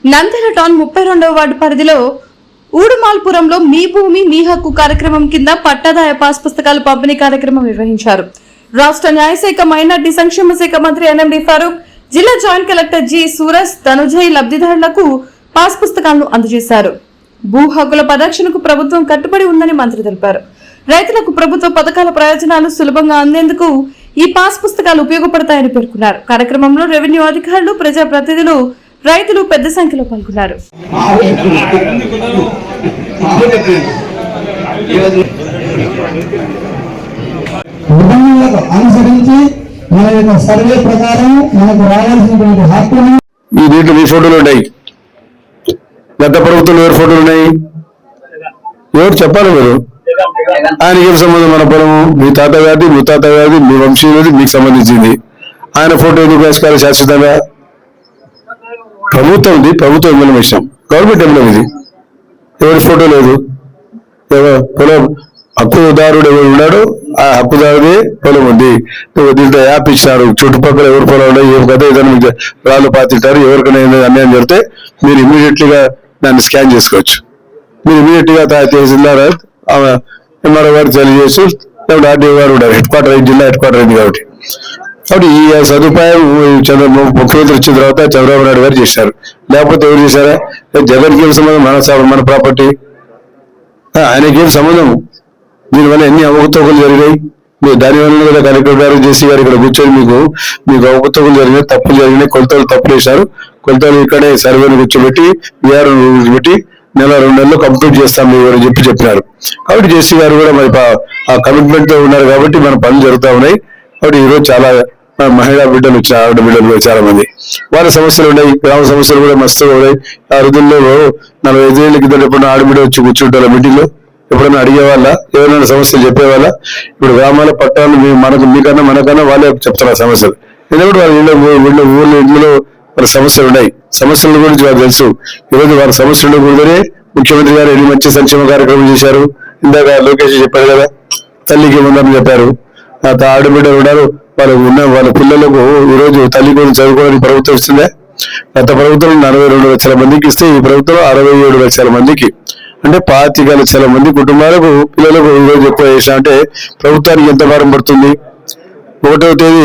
Nandyal town 32వ ward పరిధిలో ఊడుమాల్పురంలో మీ భూమి మీ హక్కు కార్యక్రమం కింద పట్టాదాయ పాస్ పుస్తకాలు పంపిణీ కార్యక్రమం నిర్వహించారు. రాష్ట్ర న్యాయశాఖ మైనార్టీ సంక్షేమ శాఖ మంత్రి ఎన్ఎండి ఫారూక్, జిల్లా జాయింట్ కలెక్టర్ జి సూరజ్, ధనుజయ్ లబ్ధిదారులకు పాస్ పుస్తకాలను అందజేశారు. భూ హక్కుల పరిరక్షణకు ప్రభుత్వం కట్టుబడి ఉందని మంత్రి తెలిపారు. రైతులకు ప్రభుత్వ పథకాల ప్రయోజనాలు సులభంగా అందేందుకు ఈ పాస్ పుస్తకాలు ఉపయోగపడతాయని పేర్కొన్నారు. కార్యక్రమంలో రెవెన్యూ అధికారులు, ప్రజాప్రతినిధులు, రైతులు పెద్ద సంఖ్యలో పాల్గొన్నారు. అనుసరించి మన యొక్క సర్వే ప్రకారం మనకు రావాల్సినటువంటి హక్కులు ఈ దీంట్లో మీ ఫోటోలు ఉన్నాయి. గత ప్రభుత్వంలో ఎవరి ఫోటోలు ఉన్నాయి? ఎవరు చెప్పాలి మీరు? ఆయనకి ఏం సంబంధం? మన పొలము మీ తాత వ్యాధి, ముత్తాత వ్యాధి, మీ వంశీయులది, మీకు సంబంధించింది. ఆయన ఫోటో ఎందుకు వేసుకోవాలి శాశ్వతంగా? ప్రభుత్వంది, ప్రభుత్వం ఎంఎల్ఏ విషయం, గవర్నమెంట్ ఎంఎల్ఏ ఇది. ఎవరి ఫోటో లేదు. పొలం హక్కుదారుడు ఎవరు ఉన్నాడో ఆ హక్కుదారుడే పొలం ఉంది. దీంట్లో యాప్ ఇచ్చినారు, చుట్టుపక్కల ఎవరు పొలం ఉన్నాయి, ఏ కదా ఏదైనా రాళ్ళు పాతింటారు, ఎవరికైనా అన్యాయం జరిగితే మీరు ఇమీడియట్లీగా దాన్ని స్కాన్ చేసుకోవచ్చు. మీరు ఇమీడియట్గా తహసీల్దార్ ఎంఆర్ఓ గారు తెలియజేసి, లేకపోతే ఆర్డీఓ గారు ఉన్నారు, హెడ్ క్వార్టర్ జిల్లా హెడ్ క్వార్టర్ అయింది కాబట్టి. కాబట్టి ఈ సదుపాయం ముఖ్యమంత్రి వచ్చిన తర్వాత చంద్రబాబు నాయుడు గారు చేశారు. లేకపోతే ఎవరు చేశారా? జగన్కి ఏం సంబంధం? మన ప్రాపర్టీ, ఆయనకేం సంబంధం? దీనివల్ల ఎన్ని అవకతవకలు జరిగాయి. మీరు దానివల్ల కదా కలెక్టర్ గారు, జేసీ గారు ఇక్కడ కూర్చొని మీకు అవకతవకలు జరిగినాయి, తప్పులు జరిగినాయి, కొలతలు తప్పులు వేశారు. కొలతలు ఇక్కడే సర్వేను కూర్చోబెట్టి వీఆర్ పెట్టి నెల 2 నెలల్లో కంప్లీట్ చేస్తాం మీరు చెప్పినారు. కాబట్టి జేసీ గారు కూడా మరి ఆ కమిట్మెంట్ తో ఉన్నారు కాబట్టి మన పనులు జరుగుతూ ఉన్నాయి. కాబట్టి ఈరోజు చాలా మహిళా బిడ్డలు వచ్చారు, ఆవిడ బిడ్డలు చాలా మంది. వాళ్ళ సమస్యలు ఉన్నాయి, గ్రామ సమస్యలు కూడా మస్తుగా ఉన్నాయి. ఆ రోజుల్లో 45 ఏళ్ళ కింద ఎప్పుడైనా ఆడబిడ్డ వచ్చి కూర్చుంటారు మీటింగ్ లో, ఎప్పుడైనా అడిగేవాళ్ళ, ఎవరైనా సమస్యలు చెప్పేవాళ్ళ? ఇప్పుడు గ్రామాల పట్టాలు మీకన్నా మనకన్నా వాళ్ళే చెప్తారు ఆ సమస్యలు. ఎందుకంటే వాళ్ళ ఊళ్ళో ఇంట్లో వాళ్ళ సమస్యలు ఉన్నాయి. సమస్యల గురించి వాళ్ళకి తెలుసు. ఈరోజు వాళ్ళ సమస్యలు ఉండకూడదనే ముఖ్యమంత్రి గారు ఎన్ని మంచి సంక్షేమ కార్యక్రమం చేశారు. ఇందాక లోకేష్ చెప్పారు కదా, తల్లికి ఉందని చెప్పారు. ఆడబిడ్డలు ఉన్నారు, వాళ్ళ పిల్లలకు ఈరోజు తల్లి గురించి చదువుకోవడానికి ప్రభుత్వం ఇస్తుందే. గత ప్రభుత్వం 42 లక్షల మందికి ఇస్తే ఈ ప్రభుత్వం 67 లక్షల మందికి, అంటే 25 లక్షల మంది కుటుంబాలకు పిల్లలకు ఈరోజు ఎక్కువ చేసా అంటే ప్రభుత్వానికి ఎంత భారం పడుతుంది? 1వ తేదీ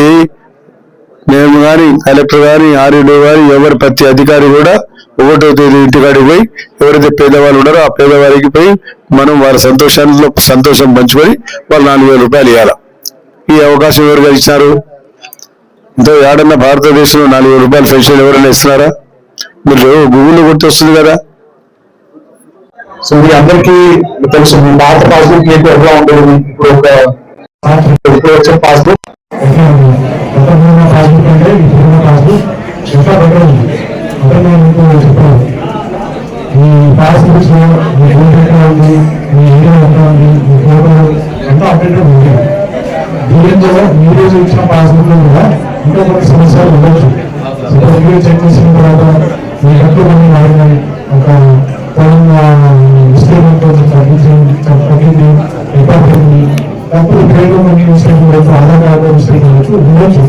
మేము కానీ, కలెక్టర్ కానీ, ఆర్డీఓ కానీ, ఎవరి ప్రతి అధికారి కూడా 1వ తేదీ ఇంటికాడికి పోయి ఎవరైతే పేదవాళ్ళు ఉన్నారో ఆ పేదవారికి పోయి మనం వాళ్ళ సంతోషం పంచుకొని వాళ్ళు 4,000 రూపాయలు ఇవ్వాలి. ఈ అవకాశం ఎవరుగా ఇచ్చినారు? ఎంతో ఏడన్నా భారతదేశంలో 4,000 రూపాయలు పెన్షన్ ఎవరైనా ఇస్తున్నారా? మీరు గూగుల్లో కొట్టి వస్తుంది కదా. సో మీ అందరికీ తెలుసు, మీ పాత పాస్బుక్ ఏంటి ఎట్లా ఉండేది, ఇప్పుడు వచ్చే పాస్బుక్ పాస్బుక్ అంటే ఇప్పుడున్న పాస్బుక్ ఎంత బెటర్ ఉంది. అదే నేను చెప్పాను, మీ పాస్బుక్స్ లో మీ ఊరు ఎట్లా ఉంది, మీ ఏరియా ఎట్లా ఉంది, మీ ఫోటో అంతా అప్డేటెడ్ ఉంది. దీంట్లో మీరు ఇచ్చిన పాస్బుక్ లో కూడా ఇంకా కొన్ని సమస్యలు ఉండొచ్చు. ఇప్పుడు చెక్ చేసిన తర్వాత మీ హక్కు కొన్ని మారినాయి, ఒక విస్తీర్ణం కొంచెం తగ్గింది, ఎప్పటికీ తప్పుడు పేరు కొన్ని మిస్టేక్ ఉండొచ్చు, ఆధార్ కార్డు మిస్టేక్ ఉండొచ్చు.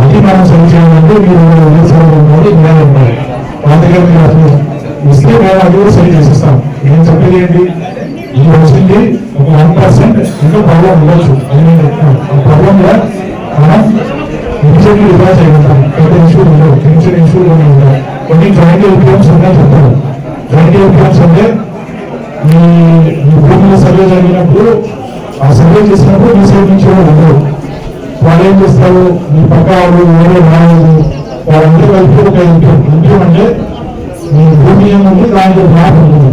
అది మనం సరి చేయాలంటే మీరు న్యాయం ఉండాలి. అందుకే మీరు అసలు ఇస్తే మేము అది కూడా సరి చేసిస్తాం. నేను చెప్పేది ఏంటి, ఇది వచ్చింది ఒక 1% ఇంకా ప్రాబ్లం ఉండొచ్చు అని నేను చెప్తున్నాను. ఆ ప్రాబ్లంలో మనం ఇన్సూరెన్స్ రిఫర్ చేయగలుగుతాం. పెద్ద ఇన్సూరెన్స్ ఉండవు, ఇన్సూరెన్స్ ఉంటాయి. కొన్ని జాయింట్ ఉపయోగం ఉన్నాయి చెప్తారు. జాయింట్ ఉపయోగం అంటే మీ భూమిలో సర్వే జరిగినప్పుడు, ఆ సర్వే చేసినప్పుడు మీ సైడ్ నుంచి కూడా ఉండవు. వాళ్ళు ఏం చేస్తారు, మీ పక్క వాళ్ళు వేరే రాలేదు, వాళ్ళందరూ కలిపి ఒక ఇంట్లో అంటే మీ భూమి ఏముంది దానికి మ్యాప్ ఉంటుంది.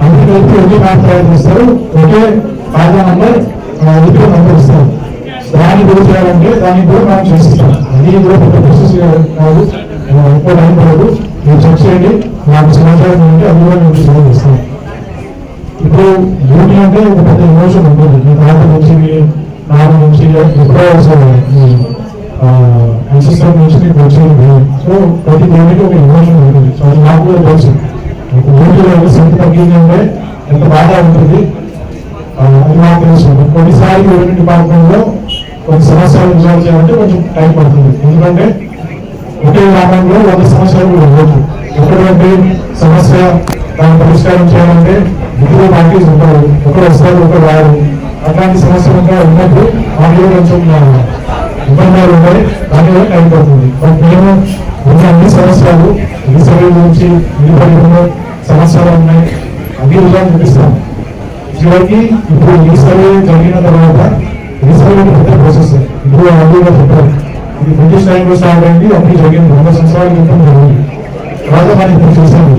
అందరూ కలిపి ఒకే మ్యాప్ తయారు చేస్తారు, ఒకే ఖాతా నంబర్ ఇంట్లో నంబర్ ఇస్తారు. దాన్ని కూడా చేయాలంటే దానికి కూడా మనం చేసిస్తాం. అది కూడా పెద్ద ప్రాసెస్ కాదు, ఎక్కువ టైం పడదు. మీరు చెక్ చేయండి, నాకు సమాచారం ఉంటే అది కూడా మీకు సేవ చేస్తాం. ఇప్పుడు భూమి అంటే ఒక పెద్ద ఎమోషన్ ఉంటుంది. మీ తాత నుంచి, మీ నాన్న నుంచి, ఎప్పుడో అన్సిస్టర్ నుంచి మీకు వచ్చేది. సో ప్రతి దానికి ఒక ఎమోషన్ ఉంటుంది. సో అది నాకు కూడా తెలుసు. భూమిలో సంత తగ్గింది అంటే ఎంత బాధ ఉంటుంది అది నాకు తెలుసు. కొన్నిసార్లు రెవెన్యూ డిపార్ట్మెంట్ లో కొన్ని సమస్యలు రిజాల్వ్ చేయాలంటే కొంచెం టైం పడుతుంది. ఎందుకంటే ఒకే గ్రామంలో 100 సమస్యలు కూడా ఉండొచ్చు. ఒకటువంటి సమస్య దాన్ని పరిష్కారం చేయాలంటే ఇద్దరు పార్టీస్ ఉంటారు, ఒకరు వస్తారు ఒకరు రారు. అట్లాంటి సమస్యలు ఉన్నప్పుడు వాటిలో కొంచెం ఇబ్బందులు ఉంటాయి, దాని వల్ల టైం పడుతుంది. బట్ మేము ఉన్న అన్ని సమస్యలు ఈ సర్వే గురించి నిలబడిన సమస్యలు ఉన్నాయి, అన్ని విధాలు చూపిస్తాం. చివరికి ఇప్పుడు ఈ సర్వే జరిగిన తర్వాత ఈ సర్వే పెద్ద ప్రాసెస్. ఇప్పుడు అందులో చెప్పారు ఇది బ్రిటిష్ టైంలో స్టార్ట్ అయింది, అప్పుడు జరిగింది 100 సంవత్సరాల క్రితం జరిగింది. తర్వాత మనం ఇప్పుడు చూసాము.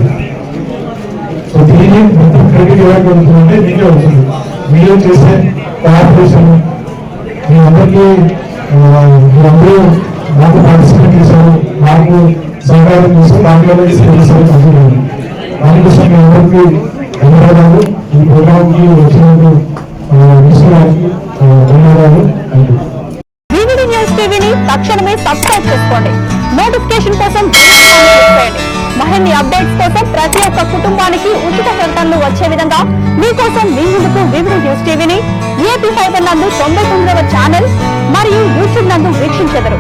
సో దీన్ని మొత్తం క్రెడిట్ ఎవరికి వెళ్తుందంటే మీకే అవుతుంది. మీరు చేసే కోఆపరేషన్ మీ అందరికీ మీరందరూ నాకు పార్టిసిపేట్ చేశారు, నాకు సహకారం చేశారు, దానివల్ల దానికోసం మీ అందరికీ ధన్యవాదాలు. ఈ ప్రోగ్రామ్కి వచ్చినందుకు గారికి ధన్యవాదాలు. వివిడి న్యూస్ టీవీని తక్షణమే సబ్స్క్రైబ్ చేసుకోండి. నోటిఫికేషన్ కోసం బెల్ ఐకాన్ క్లిక్ చేయండి. మరిన్ని అప్డేట్స్ కోసం ప్రతి ఒక్క కుటుంబానికి ఉచిత ప్రకటనలు వచ్చే విధంగా మీకోసం మీ ముందుకు వివిడి న్యూస్ టీవీని ఏపీ ఫైబర్ నందు 99వ ఛానల్ మరియు యూట్యూబ్ నందు వీక్షించెదరు.